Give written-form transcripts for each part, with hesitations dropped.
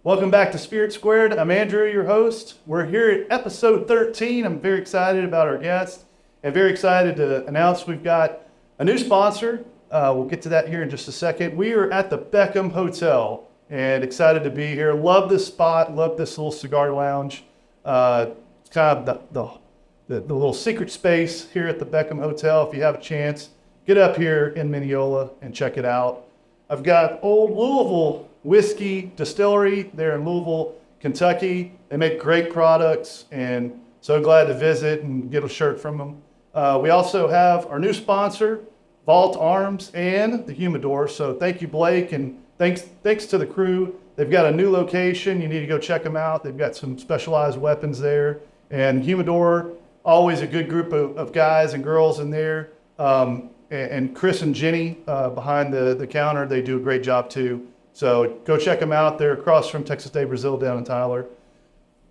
Welcome back to Spirit Squared. I'm Andrew, your host. We're here at episode 13. I'm very excited about our guest and very excited to announce we've got a new sponsor. We'll get to that here in just a second. We are at the Beckham Hotel and excited to be here. Love this spot. Love this little cigar lounge. It's kind of the little secret space here at the Beckham Hotel. If you have a chance, get up here in Mineola and check it out. I've got Old Louisville Whiskey Distillery there in Louisville, Kentucky. They make great products and so glad to visit and get a shirt from them. We also have our new sponsor, Vault Arms and the Humidor. So thank you, Blake, and thanks to the crew. They've got a new location. You need to go check them out. They've got some specialized weapons there. And Humidor, always a good group of guys and girls in there. And Chris and Jenny behind the counter, they do a great job too. So go check them out. They're across from Texas Day Brazil down in Tyler.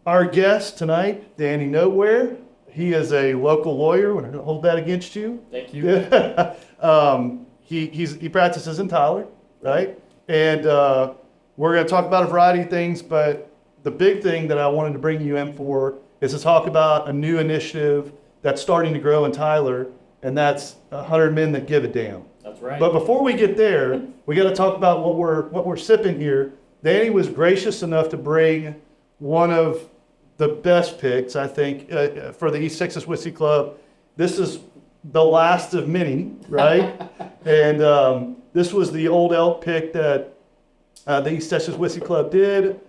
Our guest tonight, Danny Noteware. He is a local lawyer. We're going to hold that against you. Thank you. He practices in Tyler, right? And we're going to talk about a variety of things, but the big thing that I wanted to bring you in for is to talk about a new initiative that's starting to grow in Tyler, and that's 100 Men That Give a Damn. That's right. But before we get there, we got to talk about what we're sipping here. Danny was gracious enough to bring one of the best picks, I think, for the East Texas Whiskey Club. This is the last of many, right? And this was the Old Elk pick that the East Texas Whiskey Club did.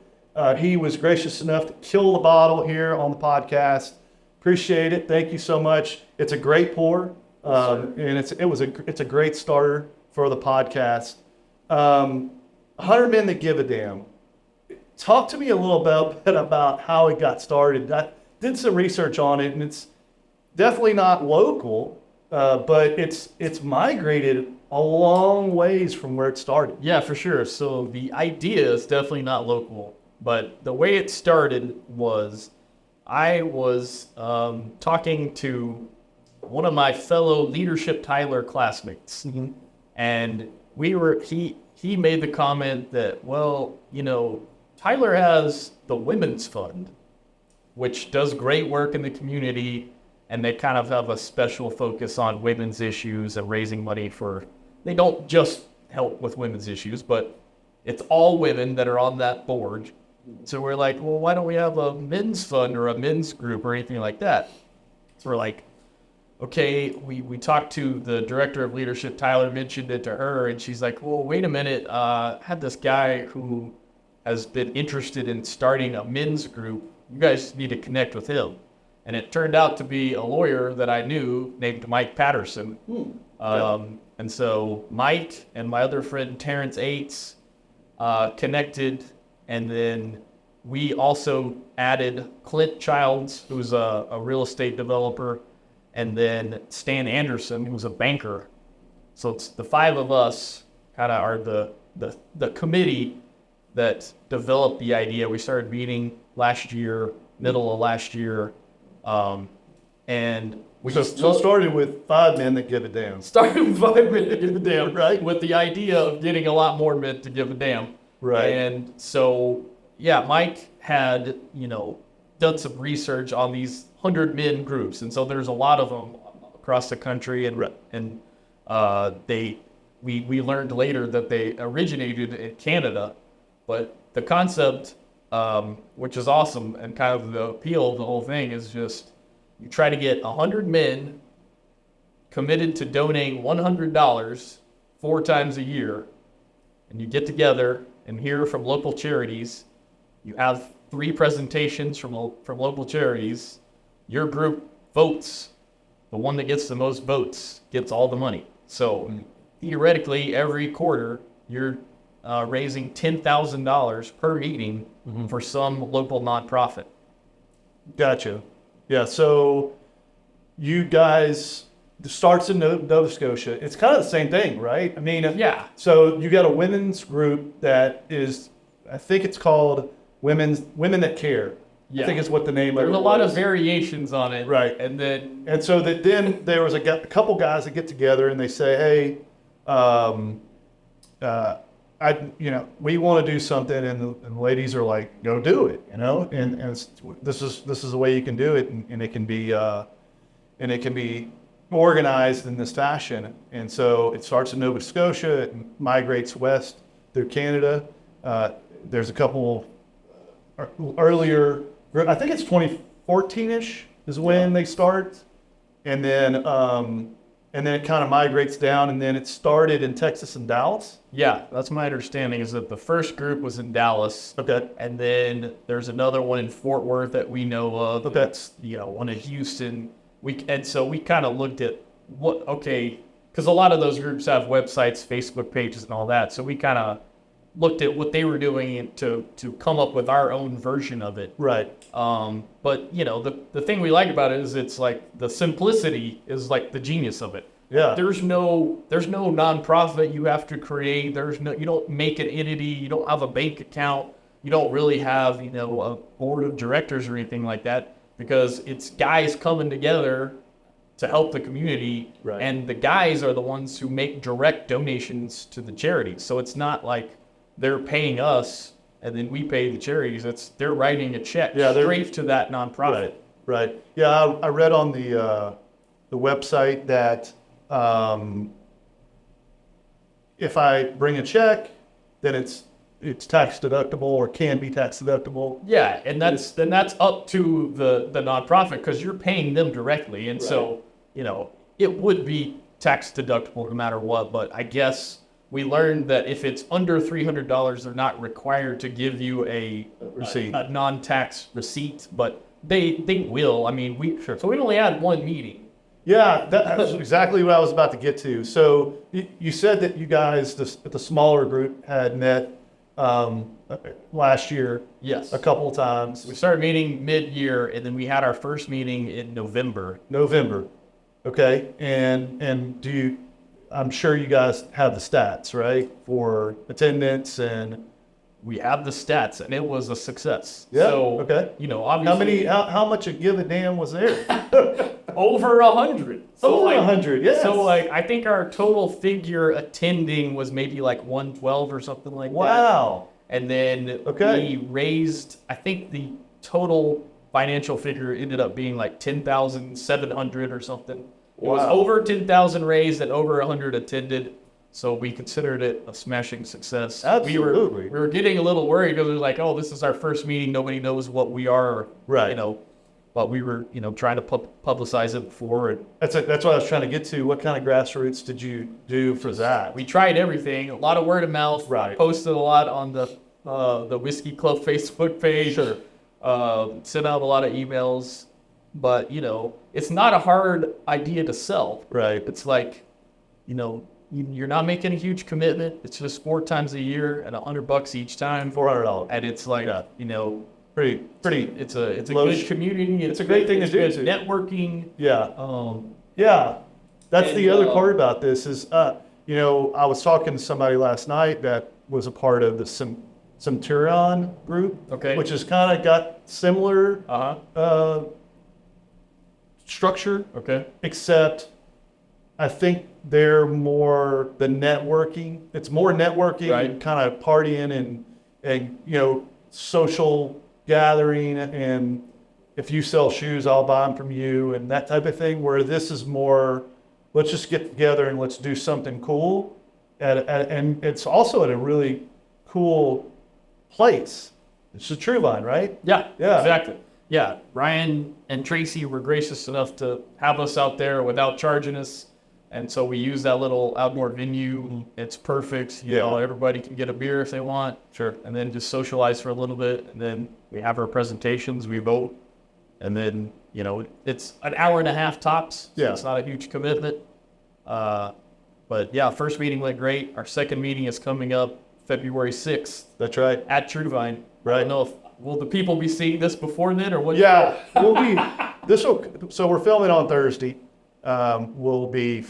He was gracious enough to kill the bottle here on the podcast. Appreciate it. Thank you so much. It's a great pour. And it's a great starter for the podcast. 100 Men That Give a Damn. Talk to me a little bit about how it got started. I did some research on it, and it's definitely not local, but it's migrated a long ways from where it started. Yeah, for sure. So the idea is definitely not local, but the way it started was I was talking to one of my fellow Leadership Tyler classmates, and he made the comment that, well, Tyler has the Women's Fund, which does great work in the community, and they kind of have a special focus on women's issues and raising money they don't just help with women's issues, but it's all women that are on that board. So we're like, well, why don't we have a men's fund or a men's group or anything like that? So we're like, okay, we talked to the director of leadership. Tyler mentioned it to her, and she's like, well, wait a minute. I had this guy who has been interested in starting a men's group. You guys need to connect with him. And it turned out to be a lawyer that I knew named Mike Patterson. And so Mike and my other friend Terrence Aites connected, and then we also added Clint Childs, who's a real estate developer, and then Stan Anderson, who's a banker. So it's the five of us kind of are the committee that developed the idea. We started meeting last year, middle of last year, and we started with 5 Men That Give a Damn. Started with 5 Men That Give a Damn, right? With the idea of getting a lot more men to give a damn. Right. And so, yeah, Mike had, done some research on these 100 men groups, and so there's a lot of them across the country, and we learned later that they originated in Canada, but the concept, which is awesome, and kind of the appeal of the whole thing is just you try to get 100 men committed to donating $100 4 times a year, and you get together and hear from local charities. You have 3 presentations from local charities. Your group votes. The one that gets the most votes gets all the money. So theoretically, every quarter, you're raising $10,000 per meeting for some local nonprofit. Gotcha. Yeah, so you guys, it starts in Nova Scotia. It's kind of the same thing, right? I mean, yeah. So you got a women's group that is, I think it's called Women That Care. Yeah. I think is what the name of it was. There's a lot of variations on it. Right. And so then there was a couple guys that get together and they say, hey, we want to do something, and the ladies are like, go do it, and this is the way you can do it, and it can be organized in this fashion. And so it starts in Nova Scotia, it migrates west through Canada. There's a couple earlier, I think it's 2014-ish is when they start, and then it kind of migrates down, and then it started in Texas and Dallas. Yeah, that's my understanding, is that the first group was in Dallas. Okay. And then there's another one in Fort Worth that we know of. Okay. That's, one in Houston. So we kind of looked at because a lot of those groups have websites, Facebook pages, and all that. So we kind of looked at what they were doing to come up with our own version of it. Right. But the thing we like about it is it's like the simplicity is like the genius of it. Yeah. There's no nonprofit you have to create. You don't make an entity. You don't have a bank account. You don't really have a board of directors or anything like that, because it's guys coming together to help the community. Right. And the guys are the ones who make direct donations to the charities. So it's not like they're paying us and then we pay the charities. They're writing a check straight to that nonprofit. Right. Yeah, I read on the website that if I bring a check, then it's tax deductible, or can be tax deductible. Yeah, and that's up to the nonprofit, because you're paying them directly, and so it would be tax deductible no matter what. But I guess we learned that if it's under $300, they're not required to give you a receipt, a non-tax receipt, but they will. I mean, so we only had one meeting. Yeah, that's exactly what I was about to get to. So you said that you guys, the smaller group, had met last year. Yes. A couple of times. We started meeting mid-year, and then we had our first meeting in November. Okay. And I'm sure you guys have the stats, right, for attendance, and we have the stats, and it was a success. Yeah. So, okay. Obviously, how much a give a damn was there? Over 100. So 100. Yes. So I think our total figure attending was maybe like 112 or something like that. Wow. And then we raised, I think the total financial figure ended up being like 10,700 or something. It was over 10,000 raised and over 100 attended. So we considered it a smashing success. Absolutely. We were getting a little worried, because we were like, oh, this is our first meeting. Nobody knows what we are. Right. But we were, trying to publicize it before. And that's what I was trying to get to. What kind of grassroots did you do for that? We tried everything. A lot of word of mouth. Right. Posted a lot on the Whiskey Club Facebook page. Sure. Sent out a lot of emails. But, it's not a hard idea to sell. Right. It's like, you're not making a huge commitment. It's just 4 times a year at $100 each time. $400. And it's like, pretty. It's a good community. It's a great thing to do. Networking. Yeah. Yeah. That's the other part about this is, I was talking to somebody last night that was a part of the Centurion group, which has kind of got similar structure, except I think they're more the networking. It's more networking and kind of partying and social gathering, and if you sell shoes, I'll buy them from you, and that type of thing, where this is more, let's just get together and let's do something cool. And it's also at a really cool place. It's the True Line, right? Yeah, exactly. Yeah, Ryan and Tracy were gracious enough to have us out there without charging us. And so we use that little outdoor venue. Mm-hmm. It's perfect. Everybody can get a beer if they want. Sure. And then just socialize for a little bit. And then we have our presentations, we vote. And then, it's an hour and a half tops. So it's not a huge commitment. But yeah, first meeting went great. Our second meeting is coming up February 6th. That's right. At Trudvine. Right. I don't know will the people be seeing this before then, or what? Yeah, so we're filming on Thursday. We'll be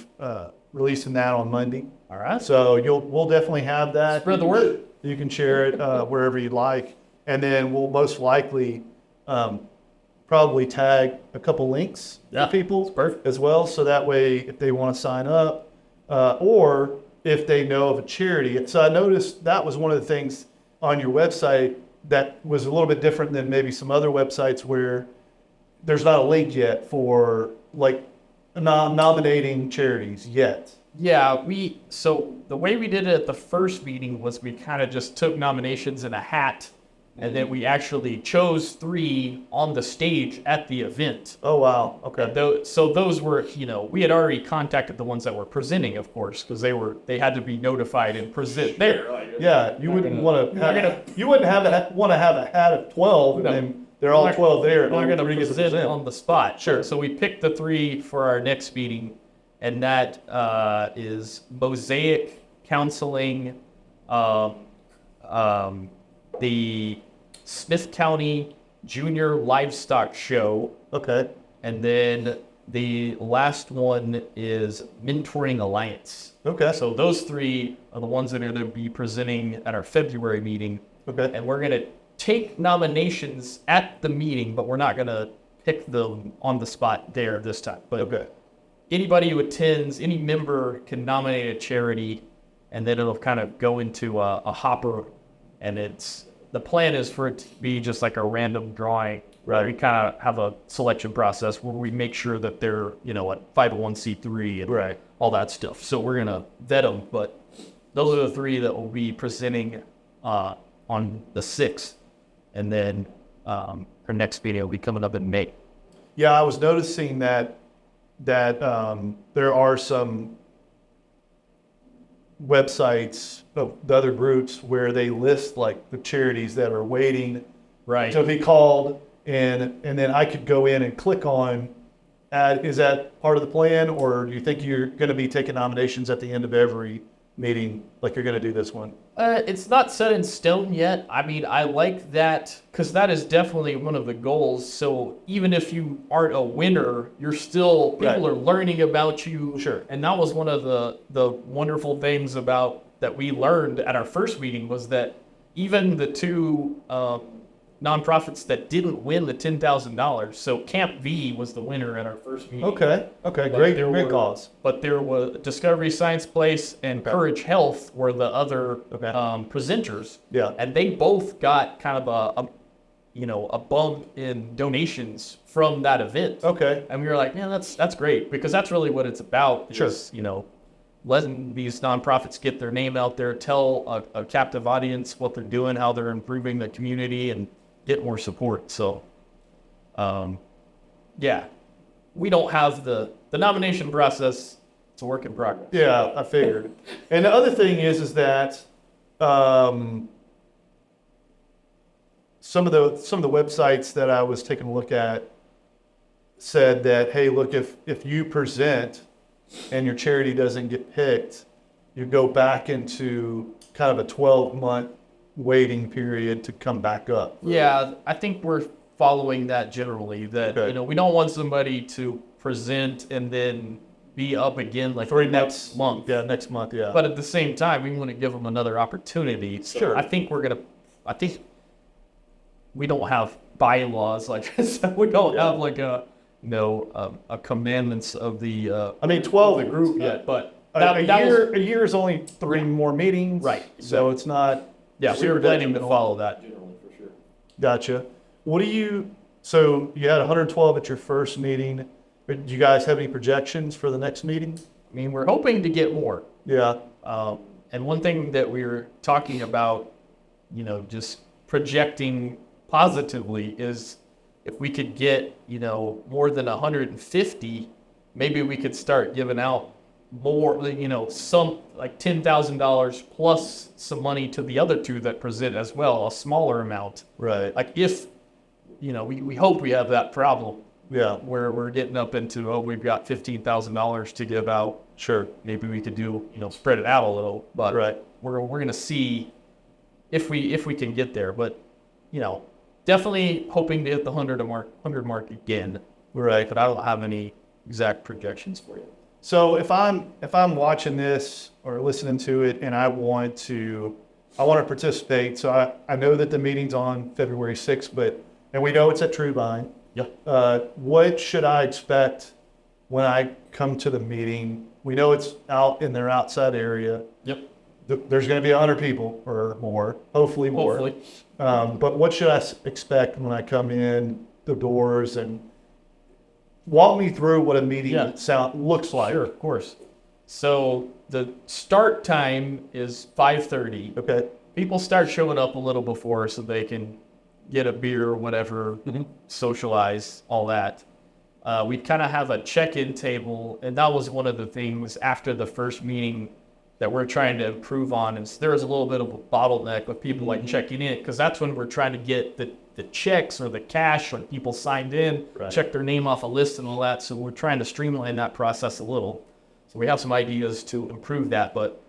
releasing that on Monday. All right. So we'll definitely have that. Spread the word. You can share it wherever you'd like, and then we'll most likely probably tag a couple links to people perfect as well. So that way, if they want to sign up, or if they know of a charity. And so I noticed that was one of the things on your website that was a little bit different than maybe some other websites where there's not a link yet for like nominating charities yet. Yeah, so the way we did it at the first meeting was we kind of just took nominations in a hat, and then we actually chose 3 on the stage at the event. Oh, wow. Okay. So those were, we had already contacted the ones that were presenting, of course, because they had to be notified and present there. Yeah, you wouldn't want to want to have a hat of 12 and then they're all 12 there. We're going to present on the spot. Sure. So we picked the 3 for our next meeting, and that is Mosaic Counseling, the Smith County Junior Livestock Show. Okay. And then the last one is Mentoring Alliance. Okay. So those 3 are the ones that are going to be presenting at our February meeting. Okay. And we're going to take nominations at the meeting, but we're not going to pick them on the spot there this time. But okay. Anybody who attends, any member can nominate a charity, and then it'll kind of go into a hopper, and the plan is for it to be just like a random drawing. Right. We kind of have a selection process where we make sure that they're, a 501c3 and all that stuff. So we're going to vet them, but those are the 3 that will be presenting on the 6th. And then our next meeting will be coming up in May. Yeah, I was noticing that there are some websites of the other groups where they list like the charities that are waiting to be called, and then I could go in and click on is that part of the plan, or do you think you're going to be taking nominations at the end of every meeting like you're going to do this one? It's not set in stone yet. I mean, I like that because that is definitely one of the goals. So even if you aren't a winner, you're still, people are learning about you. Sure. And that was one of the wonderful things about that we learned at our first meeting was that even the 2 nonprofits that didn't win the $10,000. So Camp V was the winner at our first meeting. Okay. Great cause. But there was Discovery Science Place and Courage Health were the other presenters. Yeah. And they both got kind of a bump in donations from that event. Okay. And we were like, man, that's great, because that's really what it's about. Sure. Is, letting these nonprofits get their name out there, tell a captive audience what they're doing, how they're improving the community, and get more support. So, we don't have the nomination process. It's a work in progress. Yeah, I figured. And the other thing is that some of the websites that I was taking a look at said that, hey, look, if you present and your charity doesn't get picked, you go back into kind of a 12-month waiting period to come back up. Yeah, I think we're following that generally, that we don't want somebody to present and then be up again like next month. Yeah, next month, yeah. But at the same time, we want to give them another opportunity. So sure. I think we don't have bylaws like this. We don't have like a commandments of the 12 the group yet, but a year is only 3 more meetings. Right. So it's not. Yeah, we were planning to follow that generally for sure. Gotcha. So you had 112 at your first meeting. Do you guys have any projections for the next meeting? I mean, we're hoping to get more. Yeah. And one thing that we were talking about, just projecting positively is if we could get, more than 150, maybe we could start giving out more, some like $10,000 plus some money to the other 2 that present as well, a smaller amount. Right. Like if, we hope we have that problem. Yeah. Where we're getting up into, we've got $15,000 to give out. Sure. Maybe we could do, spread it out a little, but we're going to see if we can get there. But, definitely hoping to hit the 100 mark again. Right. But I don't have any exact projections for you. So if I'm watching this or listening to it and I want to participate, so I know that the meeting's on February 6th, and we know it's at True Vine. Yeah. What should I expect when I come to the meeting? We know it's out in their outside area. Yep. There's going to be 100 people or more, hopefully more. Hopefully. But what should I expect when I come in the doors, and walk me through what a meeting sound looks like? Sure, of course. So the start time is 5:30. Okay. People start showing up a little before so they can get a beer or whatever, socialize, all that. We kind of have a check-in table, and that was one of the things after the first meeting that we're trying to improve on. Is there was a little bit of a bottleneck with people like checking in, because that's when we're trying to get the checks or the cash when people signed in, check their name off a list and all that. So we're trying to streamline that process a little. So we have some ideas to improve that, but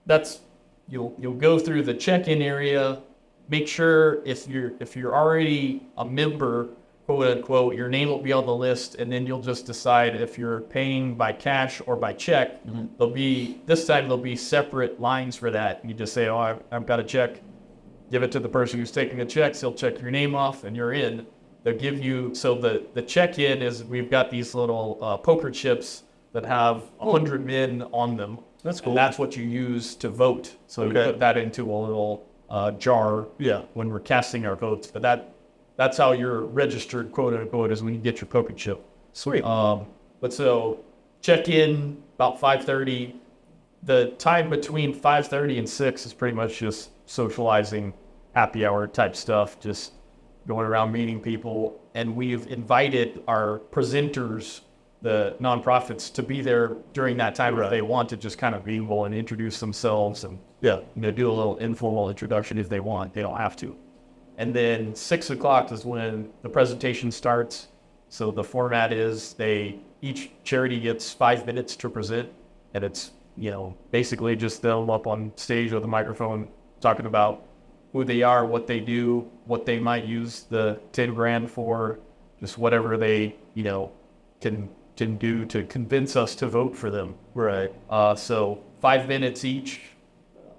that's you'll go through the check-in area, make sure if you're already a member, quote unquote, your name will be on the list, and then you'll just decide if you're paying by cash or by check. This time there'll be separate lines for that. You just say, oh, I've got a check. Give it to the person who's taking the checks. He'll check your name off, and you're in. They'll give you, so the check-in is, we've got these little poker chips that have 100 men on them. That's cool. And that's what you use to vote. So you put that into a little jar when we're casting our votes. But that's how you're registered, quote unquote, is when you get your poker chip. Sweet. But so check in about 5:30. The time between 5:30 and 6 is pretty much just socializing, happy hour type stuff, just going around meeting people. And we've invited our presenters, the nonprofits, to be there during that time if they want to just kind of mingle and introduce themselves and do a little informal introduction if they want. They don't have to. And then 6 o'clock is when the presentation starts. So the format is each charity gets 5 minutes to present, and it's basically just them up on stage with a microphone talking about who they are, what they do, what they might use the 10 grand for, just whatever they can do to convince us to vote for them. Right. So 5 minutes each.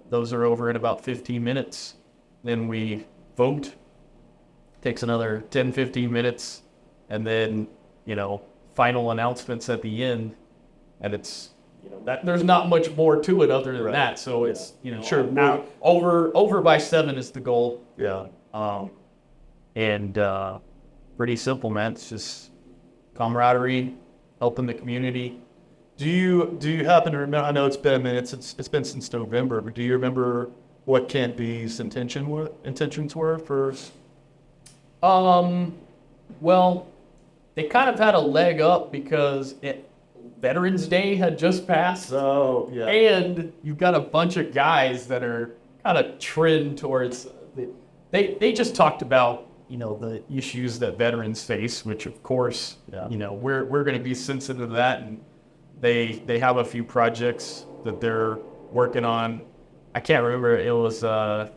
Those are over in about 15 minutes. Then we vote. Takes another 10, 15 minutes. And then, final announcements at the end. And it's, there's not much more to it other than that. So it's, sure. Over by 7 is the goal. Yeah. And pretty simple, man. It's just camaraderie, helping the community. Do you happen to remember? I know it's been a minute. It's been since November, but do you remember what Can't Be's intentions were for? Well, they kind of had a leg up because Veterans Day had just passed. Oh, yeah. And you've got a bunch of guys that are kind of trend towards. They just talked about the issues that veterans face, which of course we're going to be sensitive to that, and they have a few projects that they're working on. I can't remember. It was I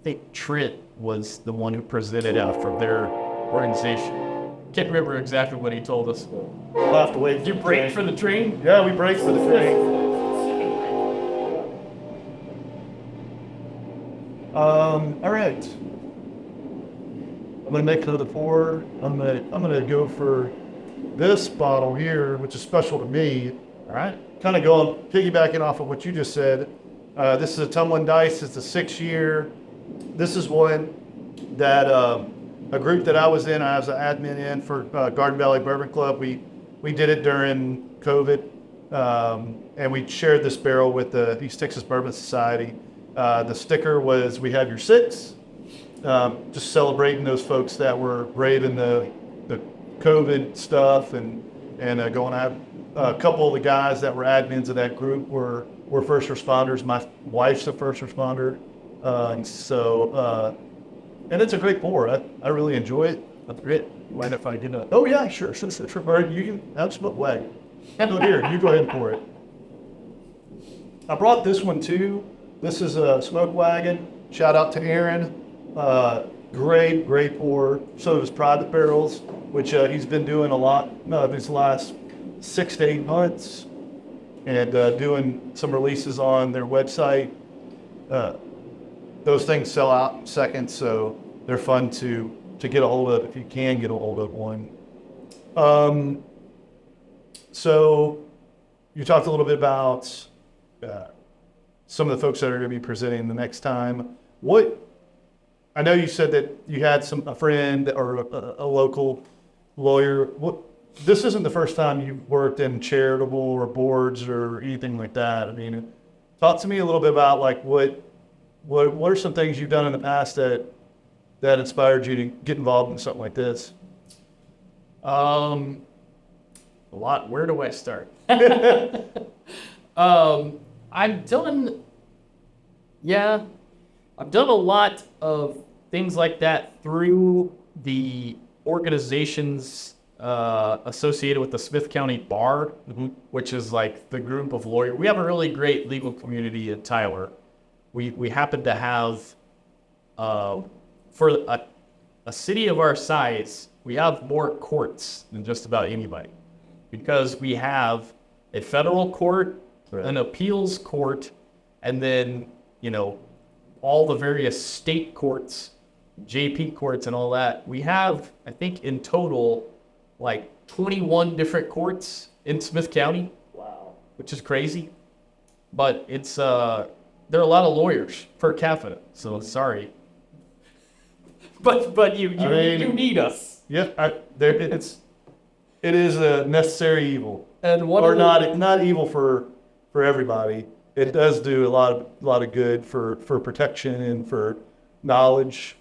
think Trent was the one who presented from their organization. Can't remember exactly what he told us. We'll have to wait. Did you break for the train? Yeah, we break for the train. All right. I'm gonna make another pour. I'm gonna go for this bottle here, which is special to me. All right. Kind of piggybacking off of what you just said. This is a Tumlin Dice. It's the 6th year. This is one that a group that I was in. I was an admin in for Garden Valley Bourbon Club. We did it during COVID, and we shared this barrel with the East Texas Bourbon Society. The sticker was, "We have your 6." Just celebrating those folks that were braving the COVID stuff and going out. A couple of the guys that were admins of that group were first responders. My wife's a first responder, and it's a great pour. I really enjoy it. That's great. Mind if I do that? Oh yeah, sure. You can have some wag. No, here, you go ahead and pour it. I brought this one too. This is a Smoke Wagon. Shout out to Aaron. Great pour. So his private barrels, which he's been doing a lot these last 6 to 8 months, and doing some releases on their website. Those things sell out in seconds, so they're fun to get a hold of if you can get a hold of one. So you talked a little bit about some of the folks that are going to be presenting the next time. I know you said that you had a friend or a local lawyer. This isn't the first time you've worked in charitable or boards or anything like that. I mean, talk to me a little bit about like what are some things you've done in the past that inspired you to get involved in something like this? A lot. Where do I start? I've done a lot of things like that through the organizations associated with the Smith County Bar, which is like the group of lawyers. We have a really great legal community in Tyler. We happen to have, for a city of our size, we have more courts than just about anybody, because we have a federal court, an appeals court, and then, all the various state courts, JP courts and all that. We have, I think, in total, like 21 different courts in Smith County. Wow. Which is crazy. But it's, there are a lot of lawyers per capita, so sorry. But you need us. Yeah, it is a necessary evil. And not evil for everybody. It does do a lot of good for protection and for knowledge.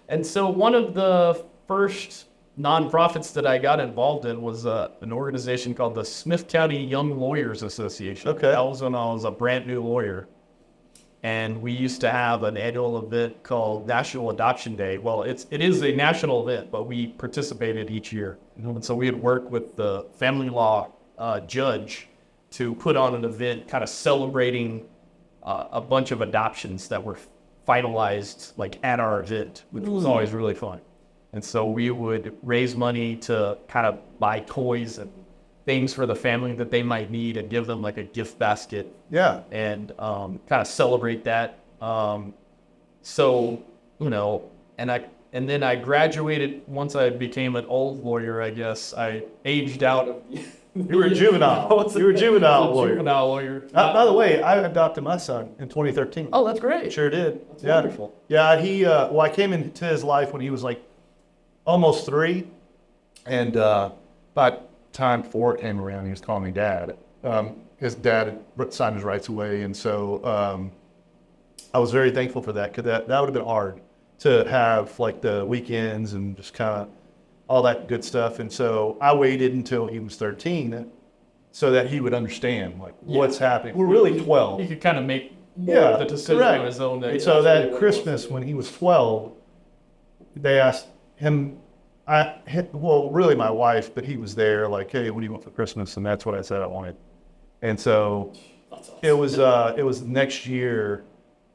And so one of the first nonprofits that I got involved in was an organization called the Smith County Young Lawyers Association. Okay. That was when I was a brand new lawyer. And we used to have an annual event called National Adoption Day. Well, it is a national event, but we participated each year. And so we would work with the family law judge to put on an event kind of celebrating a bunch of adoptions that were finalized like at our event, which was always really fun. And so we would raise money to kind of buy toys and things for the family that they might need and give them like a gift basket. Yeah. And kind of celebrate that. And then I graduated. Once I became an old lawyer, I guess I aged out of. You were a juvenile. You were a juvenile lawyer. Juvenile lawyer. By the way, I adopted my son in 2013. Oh, that's great. Sure did. That's wonderful. Yeah, he. I came into his life when he was like almost 3, and by time 4 came around, he was calling me dad. His dad had signed his rights away, and so I was very thankful for that, because that would have been hard to have like the weekends and just kind of all that good stuff. And so I waited until he was 13 so that he would understand like what's happening. We're really 12. He could kind of make the decision on his own. And so that Christmas when he was 12, they asked him, really my wife, but he was there, like, hey, what do you want for Christmas? And that's what I said I wanted. And so awesome. it was next year,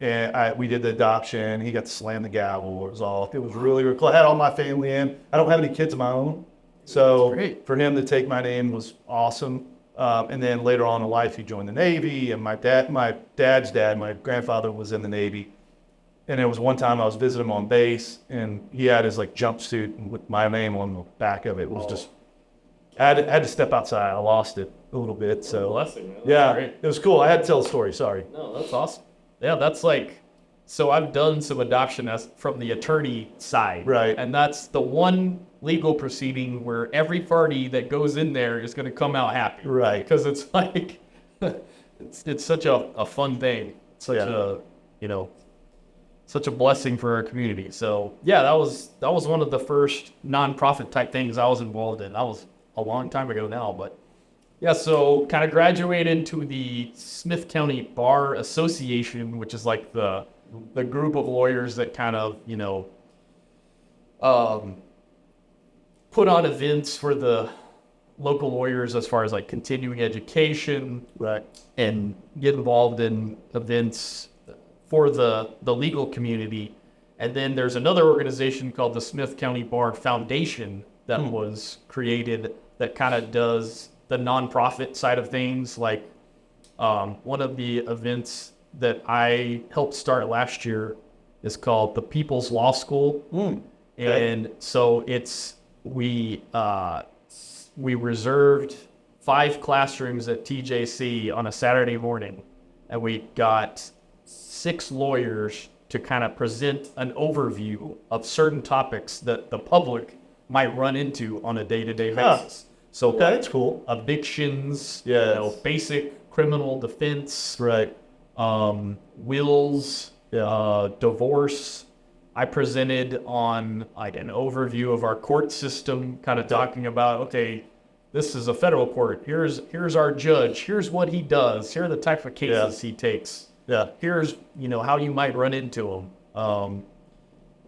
and we did the adoption. He got to slam the gavel. It was really cool. I had all my family in. I don't have any kids of my own, so for him to take my name was awesome. And then later on in life, he joined the Navy, and my dad's dad, my grandfather, was in the Navy. And it was one time I was visiting him on base, and he had his like jumpsuit with my name on the back of it. It was just, I had to step outside. I lost it a little bit. So blessing, man. Yeah, great. It was cool. I had to tell the story. Sorry. No, that's awesome. Yeah, that's like, so I've done some adoption from the attorney side. Right. And that's the one legal proceeding where every party that goes in there is going to come out happy. Right. Because it's like, it's such a fun thing. Such such a blessing for our community. So yeah, that was one of the first nonprofit type things I was involved in. That was a long time ago now, but yeah, so kind of graduated to the Smith County Bar Association, which is like the group of lawyers that kind of, put on events for the local lawyers as far as like continuing education, Right. and get involved in events for the legal community. And then there's another organization called the Smith County Bar Foundation that was created that kind of does the nonprofit side of things. Like one of the events that I helped start last year is called the People's Law School. And so we reserved 5 classrooms at TJC on a Saturday morning, and we got 6 lawyers to kind of present an overview of certain topics that the public might run into on a day-to-day basis. So that's cool. Evictions, Yes. basic criminal defense, Right. wills, divorce. I presented on like an overview of our court system, kind of talking about, okay, this is a federal court. Here's our judge. Here's what he does. Here are the type of cases he takes. Yeah. Here's how you might run into him.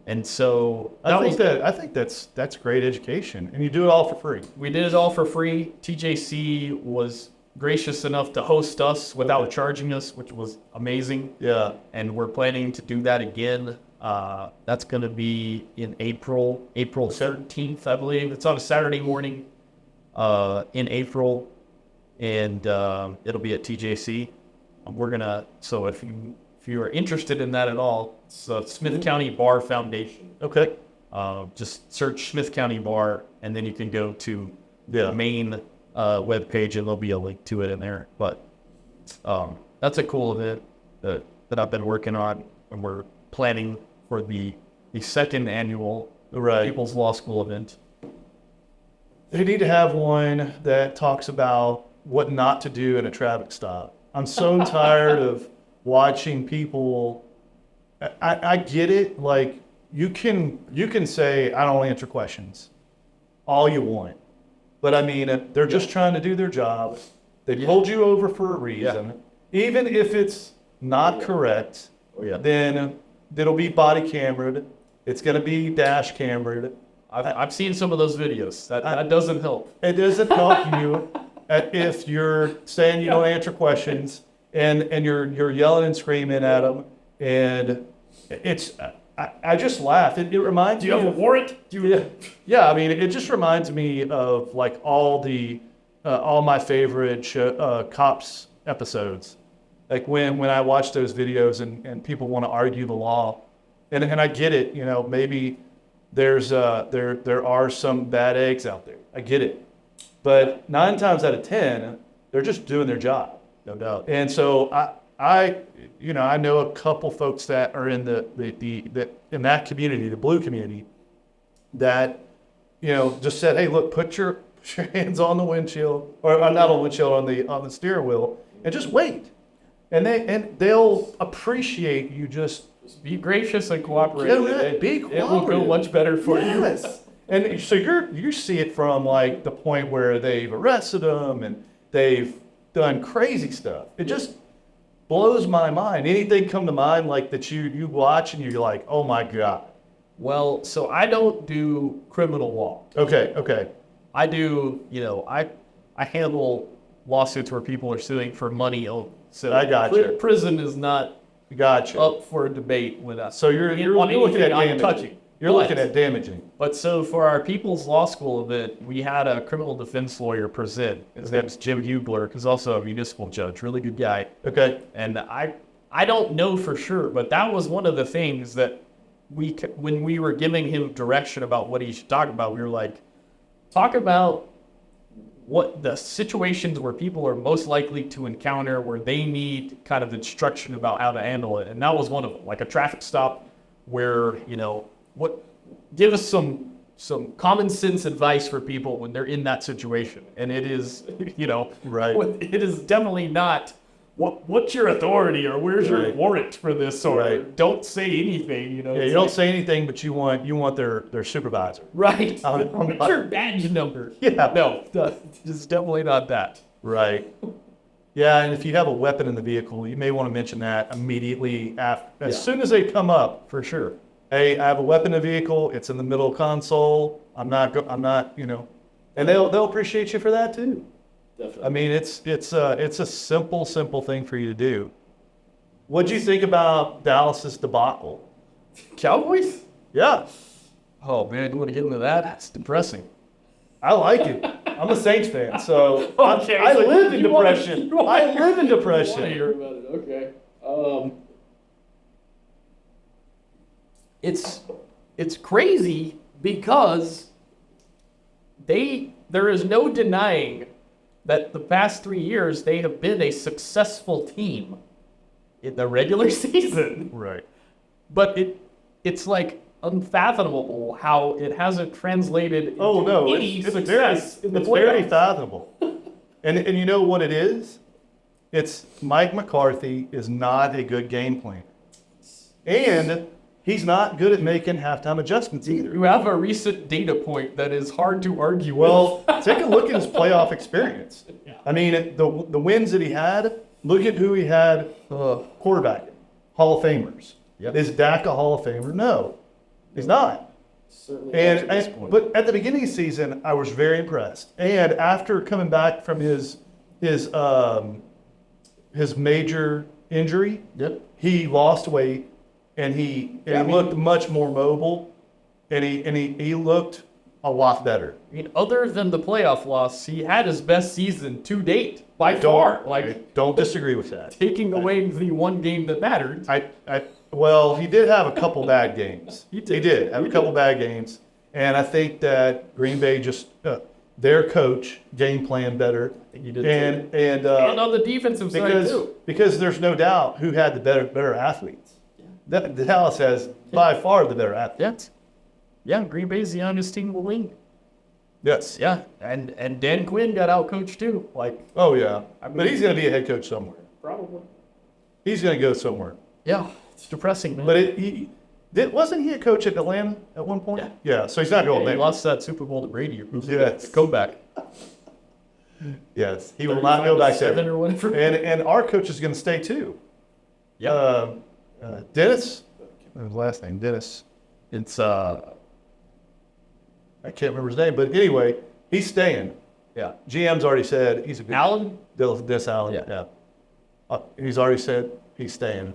And so I think that's great education, and you do it all for free. we did it all for free. TJC was gracious enough to host us without charging us, which was amazing. Yeah. And we're planning to do that again. That's going to be in April 13th, I believe. It's on a Saturday morning in April, and it'll be at TJC. So if you are interested in that at all, it's Smith County Bar Foundation. Okay. Just search Smith County Bar, and then you can go to the main webpage, and there'll be a link to it in there. But that's a cool event that I've been working on, and we're planning for the second annual People's Law School event. They need to have one that talks about what not to do in a traffic stop. I'm so tired of watching people. I get it. Like you can say I don't answer questions all you want, but I mean they're just trying to do their job. They pulled you over for a reason, even if it's not correct. Then it'll be body cameraed. It's going to be dash cameraed. I've seen some of those videos. That doesn't help. It doesn't help you if you're saying you don't answer questions and you're yelling and screaming at them. And it's I just laugh. It reminds me. Do you have a warrant? Yeah. I mean, it just reminds me of like all my favorite cops episodes. Like when I watch those videos and people want to argue the law, and I get it. Maybe there are some bad eggs out there. I get it, but 9 times out of 10, they're just doing their job, no doubt. And so I know a couple folks that are in in that community, the blue community, that just said, hey, look, put your hands on the windshield, or not on the windshield, on the steering wheel, and just wait. And they'll appreciate you just be gracious and cooperative. Be cooperative. It will go much better for you. And so you see it from like the point where they've arrested them and they've done crazy stuff. It just blows my mind. Anything come to mind like that you watch and you're like, oh my God. Well, so I don't do criminal law. Okay. I do, I handle lawsuits where people are suing for money only. So I got you. Prison is not up for debate with us. So you're looking at damaging. You're looking at damaging. But so for our People's Law School event, we had a criminal defense lawyer present. His name's Jim Hugler. He's also a municipal judge. Really good guy. Okay. And I don't know for sure, but that was one of the things that when we were giving him direction about what he should talk about, we were like, talk about what the situations where people are most likely to encounter where they need kind of instruction about how to handle it. And that was one of them, like a traffic stop where, give us some common sense advice for people when they're in that situation. And it is, it is definitely not, what's your authority, or where's your warrant for this, or don't say anything, you don't say anything, but you want their supervisor. Right. What's your badge number? Yeah. No, it's definitely not that. Right. Yeah, and if you have a weapon in the vehicle, you may want to mention that immediately after, as soon as they come up, for sure. Hey, I have a weapon in the vehicle. It's in the middle console. I'm not, and they'll appreciate you for that too. Definitely. I mean, it's a simple thing for you to do. What'd you think about Dallas's debacle? Cowboys? Yeah. Oh man, you want to get into that? That's depressing. I like it. I'm a Saints fan, so I live in depression. I live in depression. I hear about it. Okay. It's crazy because there is no denying that the past 3 years they have been a successful team in the regular season. Right. But it's like unfathomable how it hasn't translated into Oh no, any it's success in the it's very playoffs. fathomable. And you know what it is? It's Mike McCarthy is not a good game plan. And he's not good at making halftime adjustments either. You have a recent data point that is hard to argue Well, take a look at his playoff experience. Yeah. I mean, the wins that he had, look at who he had quarterback, Hall of Famers. Yep. Is Dak a Hall of Famer? No, he's not. Certainly But at the beginning of the season, I was very impressed. And after coming back from his major injury, Yep. he lost weight and he looked much more mobile, and he looked a lot better. I mean, other than the playoff loss, he had his best season to date by far. I don't disagree with that. Taking away the one game that mattered. Well, he did have a couple bad games. He did. He did have a couple bad games, and I think that Green Bay just their coach game planned better. I think he did and on the defensive side too. because there's no doubt who had the better athletes. The Dallas has by far the better athletes. Yeah, Green Bay's the youngest team in the league. Yes. Yeah, and Dan Quinn got outcoached too. Like, Oh yeah. But he's going to be a head coach somewhere. probably. He's going to go somewhere. Yeah, it's depressing, man. But wasn't he a coach at Atlanta at one point? Yeah. So he's not going He there. lost that Super Bowl to Brady. Yes. Go back. Yes. He will not go back 7 there. or whatever. And our coach is going to stay too. Yeah. Dennis. What was his last name? Dennis. It's I can't remember his name, but anyway, he's staying. yeah. GM's already said he's a good. Allen. Dennis Allen. Yeah. Yeah. He's already said he's staying.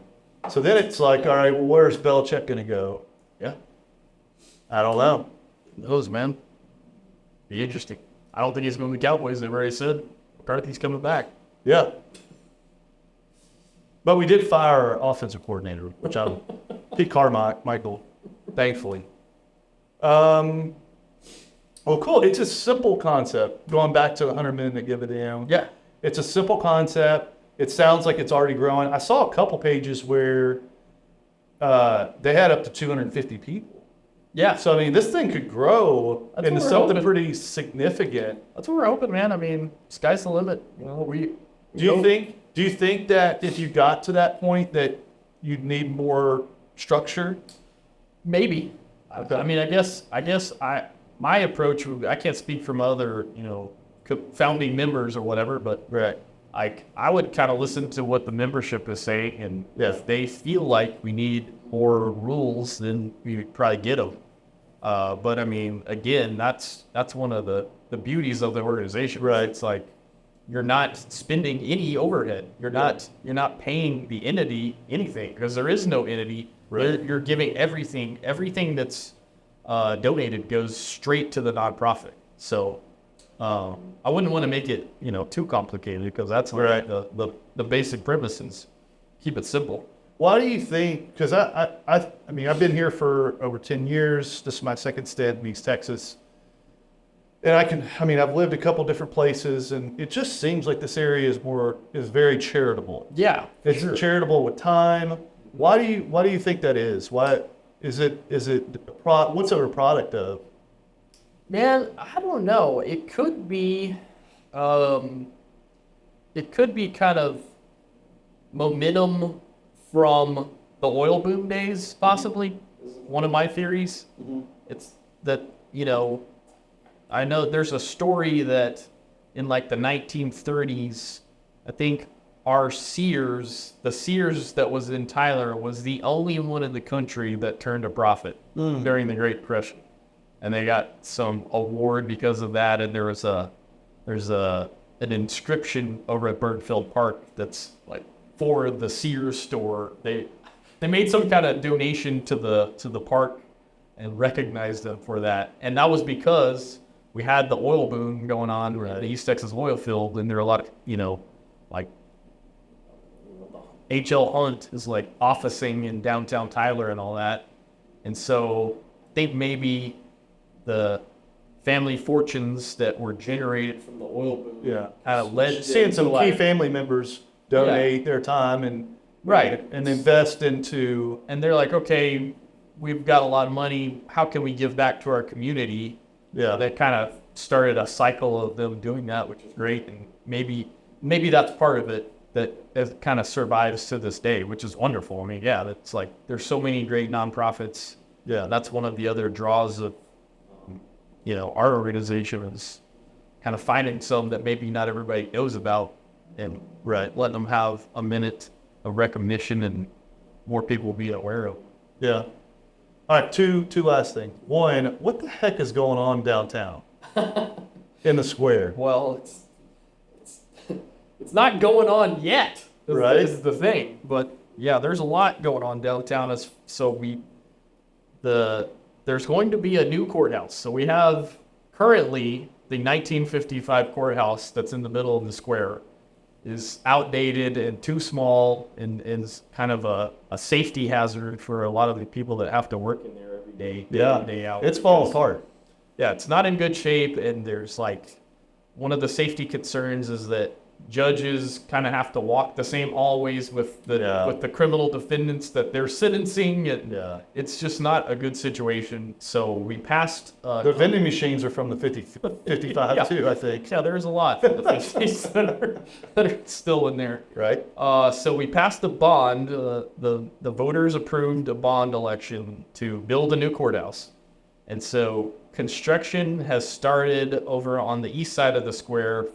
So then it's like, all right, well, where's Belichick going to go? Yeah. I don't know. Who knows, man? Be interesting. I don't think he's going to the Cowboys. They've already said McCarthy's coming back. Yeah. But we did fire our offensive coordinator, which I'm Pete Carmichael, thankfully. Well, cool. It's a simple concept. Going back to 100 minute to give it down. Yeah. It's a simple concept. It sounds like it's already growing. I saw a couple pages where they had up to 250 people. Yeah. So, I mean, this thing could grow That's into what we're something hoping. pretty significant. That's what we're hoping, man. I mean, sky's the limit. You know, Do you think that if you got to that point that you'd need more structure? maybe. Okay. I mean, I guess my approach would, I can't speak from other, founding members or whatever, but Right. I would kind of listen to what the membership is saying, and Yeah. if they feel like we need more rules, then we would probably get them. But I mean, again, that's one of the beauties of the organization. Right. It's like you're not spending any overhead. You're not paying the entity anything because there is no entity. Right. You're giving everything that's donated goes straight to the nonprofit. So I wouldn't want to make it too complicated because that's Right. the basic premise is keep it simple. Why do you think? Because I mean, I've been here for over 10 years. This is my second stint in East Texas, and I've lived a couple different places, and it just seems like this area is very charitable. Yeah, It's charitable with time. Why do you think that is? Why is it? What's it a product of? Man, I don't know. It could be kind of momentum from the oil boom days, possibly. One of my theories. Mm-hmm. It's that, I know there's a story that in like the 1930s, I think the Sears that was in Tyler was the only one in the country that turned a profit during the Great Depression. And they got some award because of that. And there's an inscription over at Birdfield Park that's like for the Sears store. They made some kind of donation to the park and recognized them for that. And that was because we had the oil boom going on, the East Texas oil field, and there are a lot of like H.L. Hunt is like officing in downtown Tyler and all that. And so I think maybe the family fortunes that were generated from the oil boom. Yeah. Kind of led Seeing some to, key like, family members donate their time and right, and invest into. and they're like, okay, we've got a lot of money. How can we give back to our community? Yeah. That kind of started a cycle of them doing that, which is great. And maybe that's part of it that it kind of survives to this day, which is wonderful. I mean, yeah, that's like, there's so many great nonprofits. Yeah, that's one of the other draws of, our organization is kind of finding some that maybe not everybody knows about and letting them have a minute of recognition and more people be aware of. Yeah. All right, two last things. One, what the heck is going on downtown in the square? Well, it's not going on yet. Right. This is the thing. But yeah, there's a lot going on downtown. There's going to be a new courthouse. So we have currently the 1955 courthouse that's in the middle of the square is outdated and too small and is kind of a safety hazard for a lot of the people that have to work in there every day. Yeah. Day out. It's falling apart. Yeah, it's not in good shape, and there's like one of the safety concerns is that judges kind of have to walk the same hallways with the criminal defendants that they're sentencing, and it's just not a good situation. So we passed. The vending machines are from the 55 too, I think. Yeah, there's a lot of the machines that are still in there. Right. So we passed a bond. The voters approved a bond election to build a new courthouse, and so construction has started over on the east side of the square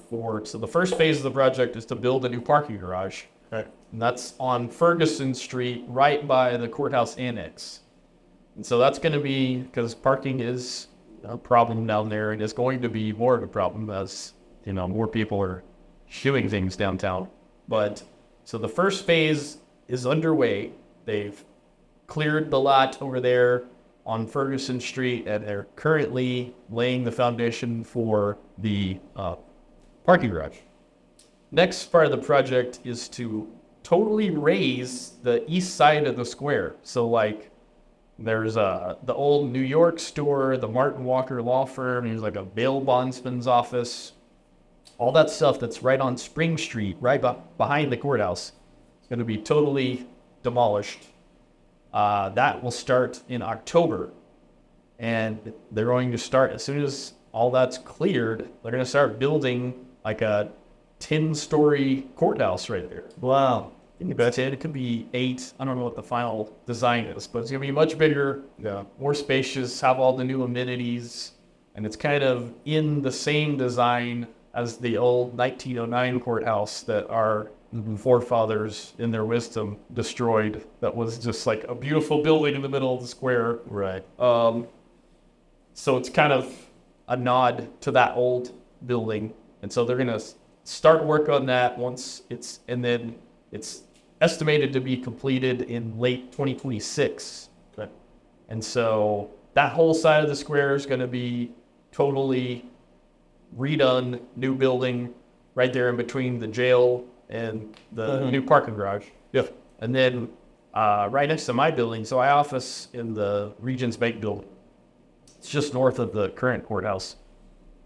so the first phase of the project is to build a new parking garage. Right. And that's on Ferguson Street, right by the courthouse annex. And so that's going to be, because parking is a problem down there, and it's going to be more of a problem as, more people are doing things downtown. But, so the first phase is underway. They've cleared the lot over there on Ferguson Street, and they're currently laying the foundation for the parking garage. Next part of the project is to totally raise the east side of the square. So like there's the old New York store, the Martin Walker law firm, there's like a bail bondsman's office, all that stuff that's right on Spring Street, right behind the courthouse. It's going to be totally demolished. That will start in October, and they're going to start as soon as all that's cleared. They're going to start building like a 10-story courthouse right there. Wow. It could be 8. I don't know what the final design is, but it's going to be much bigger, more spacious, have all the new amenities, and it's kind of in the same design as the old 1909 courthouse that our forefathers in their wisdom destroyed. That was just like a beautiful building in the middle of the square. Right. So it's kind of a nod to that old building. And so they're going to start work on that and then it's estimated to be completed in late 2026. Okay. And so that whole side of the square is going to be totally redone, new building right there in between the jail and the new parking garage. Yeah. And then right next to my building, so I office in the Regions Bank building. It's just north of the current courthouse.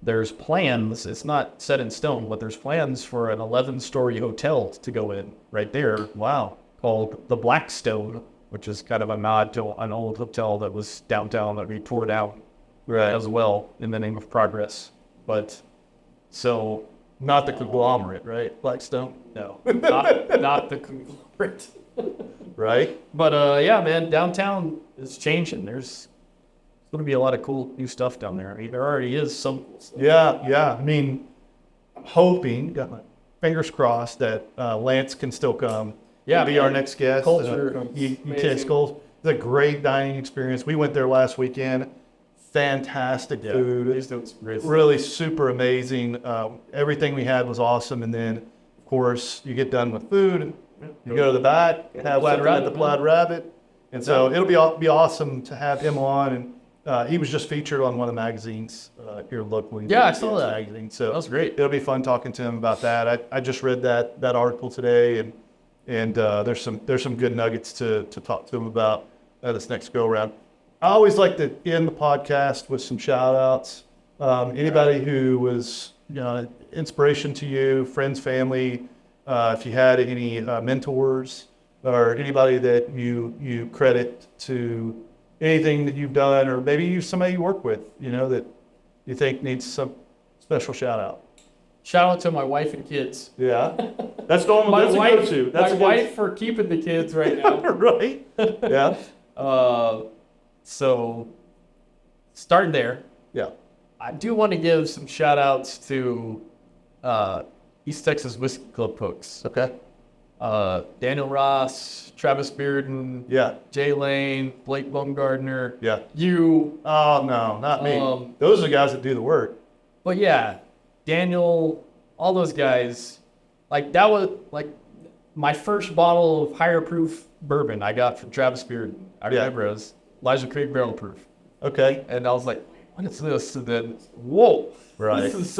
There's plans, it's not set in stone, but there's plans for an 11-story hotel to go in right there. Wow. Called the Blackstone, which is kind of a nod to an old hotel that was downtown that we tore down as well in the name of progress. But so... Not the conglomerate, right? Blackstone? No, not the conglomerate. Right? But yeah, man, downtown is changing. There's going to be a lot of cool new stuff down there. I mean, there already is some cool stuff. Yeah. I mean, I'm hoping, got my fingers crossed, that Lance can still come. Yeah, be our next guest. Culture. It's a great dining experience. We went there last weekend. Fantastic food. Really super amazing. Everything we had was awesome. And then, of course, you get done with food. You go to the back, have something at the Plaid Rabbit. And so it'll be awesome to have him on. And he was just featured on one of the magazines here locally. Yeah, I saw that. Magazine. So that was great. It'll be fun talking to him about that. I just read that article today, and there's some good nuggets to talk to him about this next go around. I always like to end the podcast with some shout outs. Anybody who was inspiration to you, friends, family, if you had any mentors or anybody that you credit to anything that you've done, or maybe somebody you work with, that you think needs some special shout out. Shout out to my wife and kids. Yeah, that's normal. My That's wife, a go-to. That's my wife for keeping the kids right now. Right. Yeah. So starting there, Yeah. I do want to give some shout outs to East Texas Whiskey Club folks. Okay. Daniel Ross, Travis Bearden, Yeah. Jay Lane, Blake Baumgardner. Yeah. You. Oh no, not me. Those are the guys that do the work. But yeah, Daniel, all those guys, like that was like my first bottle of higher proof bourbon I got from Travis Bearden. I remember it was Elijah Craig barrel proof. Okay. And I was like, what is this? And then, whoa, Right. this is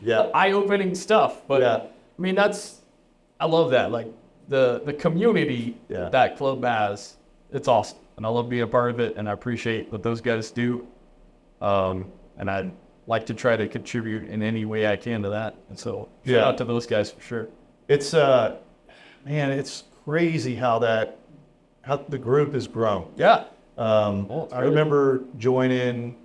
Yeah. eye-opening stuff. But Yeah. I mean, I love that. Like the community Yeah. that club has, it's awesome. And I love being a part of it, and I appreciate what those guys do. And I'd like to try to contribute in any way I can to that. And so shout out to those guys for sure. It's man, it's crazy how the group has grown. Yeah. I remember joining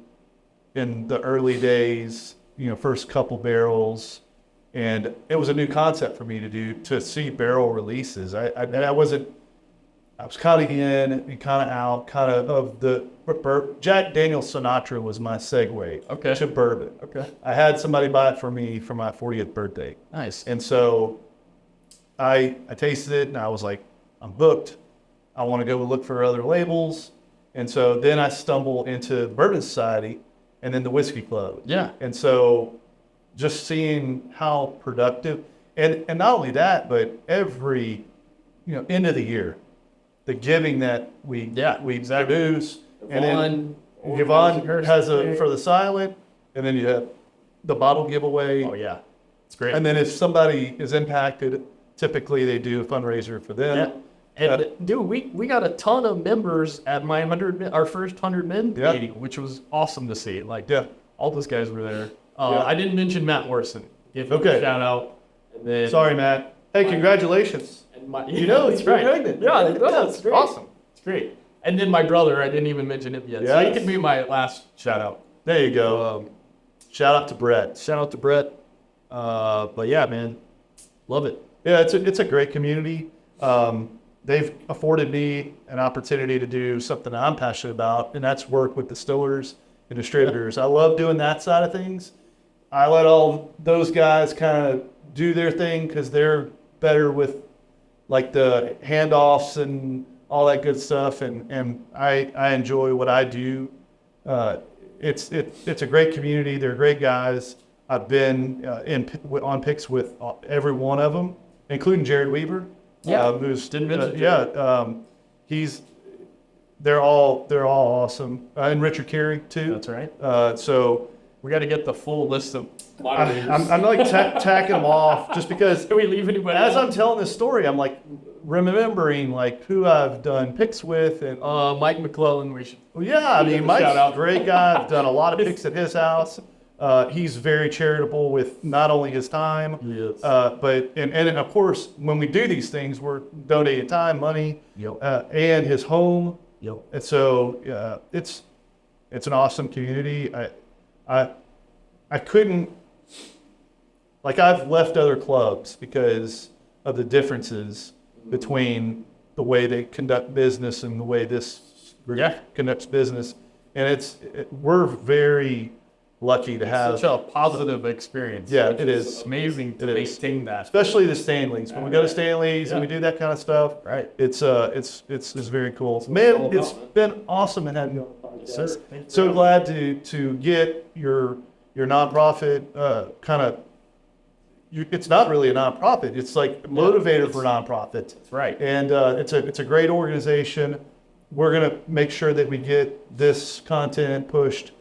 in the early days, first couple barrels, and it was a new concept for me to see barrel releases. I was kind of in and kind of out, Jack Daniel's Sinatra was my segue to bourbon. Okay. I had somebody buy it for me for my 40th birthday. Nice. And so I tasted it and I was like, I'm hooked. I want to go look for other labels. And so then I stumble into the Bourbon Society and then the Whiskey Club. Yeah. And so just seeing how productive, and not only that, but every, end of the year, the giving that we produce. And then Yvonne has for the silent, and then you have the bottle giveaway. Oh yeah, it's great. And then if somebody is impacted, typically they do a fundraiser for them. Yeah. And dude, we got a ton of members at our first 100 men meeting, which was awesome to see. Like, all those guys were there. I didn't mention Matt Morrison. Give him a shout out. And then, sorry, Matt. Hey, congratulations. And it's right. pregnant. Yeah, it's great. Awesome. It's great. And then my brother, I didn't even mention him yet. Yes. So he can be my last shout out. There you go. Shout out to Brett. Shout out to Brett. But yeah, man, love it. Yeah, it's a great community. They've afforded me an opportunity to do something I'm passionate about, and that's work with distillers and distributors. I love doing that side of things. I let all those guys kind of do their thing because they're better with like the handoffs and all that good stuff, and I enjoy what I do. It's a great community. They're great guys. I've been on picks with every one of them, including Jared Weaver. Who's they're all awesome, and Richard Carey too. That's right. So we got to get the full list of moderators. I'm like tacking them off just because. Do we leave anybody? As I'm telling this story, I'm like remembering like who I've done picks with, and Mike McClellan. We should. Well, yeah, I mean Mike's a great guy. I've done a lot of picks at his house. He's very charitable with not only his time, but and of course when we do these things, we're donating time, money, and his home. And so it's an awesome community. I couldn't, like, I've left other clubs because of the differences between the way they conduct business and the way this group conducts business, and we're very lucky to have such a positive experience. Yeah, it is amazing to maintain that, especially the Stanleys. When we go to Stanleys and we do that kind of stuff, right? It's very cool. Man, it's been awesome and having you on the podcast. So glad to get your nonprofit kind of. It's not really a nonprofit. It's like a motivator for nonprofits. Right. And it's a great organization. We're gonna make sure that we get this content pushed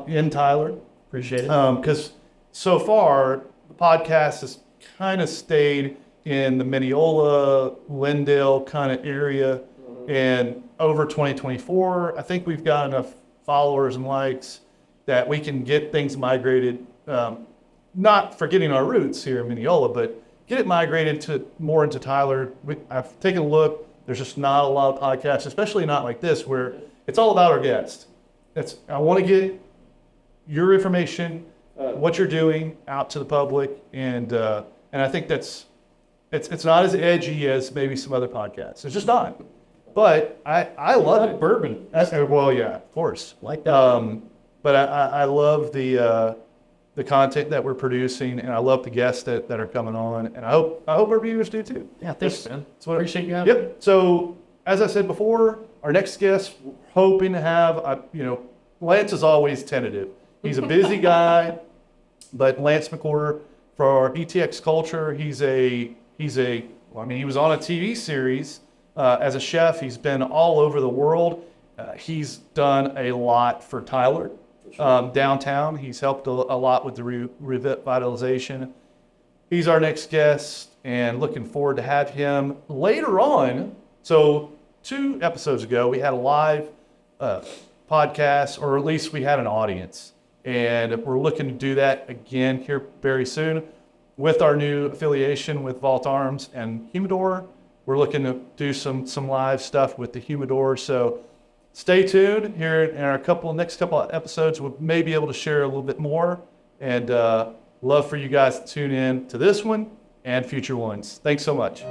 in Tyler. Appreciate it. Because so far the podcast has kind of stayed in the Mineola, Lindale kind of area, and over 2024, I think we've got enough followers and likes that we can get things migrated, not forgetting our roots here in Mineola, but get it migrated to more into Tyler. I've taken a look. There's just not a lot of podcasts, especially not like this, where it's all about our guest. I want to get your information, what you're doing, out to the public, and I think it's not as edgy as maybe some other podcasts. It's just not. But I love it. Bourbon. Well, yeah, of course. Like that. But I love the content that we're producing, and I love the guests that are coming on, and I hope our viewers do too. Yeah, thanks, man. What Appreciate you having me. Yep. So as I said before, our next guest, we're hoping to have, Lance is always tentative. He's a busy guy, but Lance McWhorter for ETX Culture, he was on a TV series as a chef. He's been all over the world. He's done a lot for Tyler downtown. He's helped a lot with the revitalization. He's our next guest, and looking forward to have him later on. So 2 episodes ago, we had a live podcast, or at least we had an audience. And we're looking to do that again here very soon with our new affiliation with Vault Arms and Humidor. We're looking to do some live stuff with the Humidor. So stay tuned. Here in our next couple of episodes, we'll maybe be able to share a little bit more. And love for you guys to tune in to this one and future ones. Thanks so much.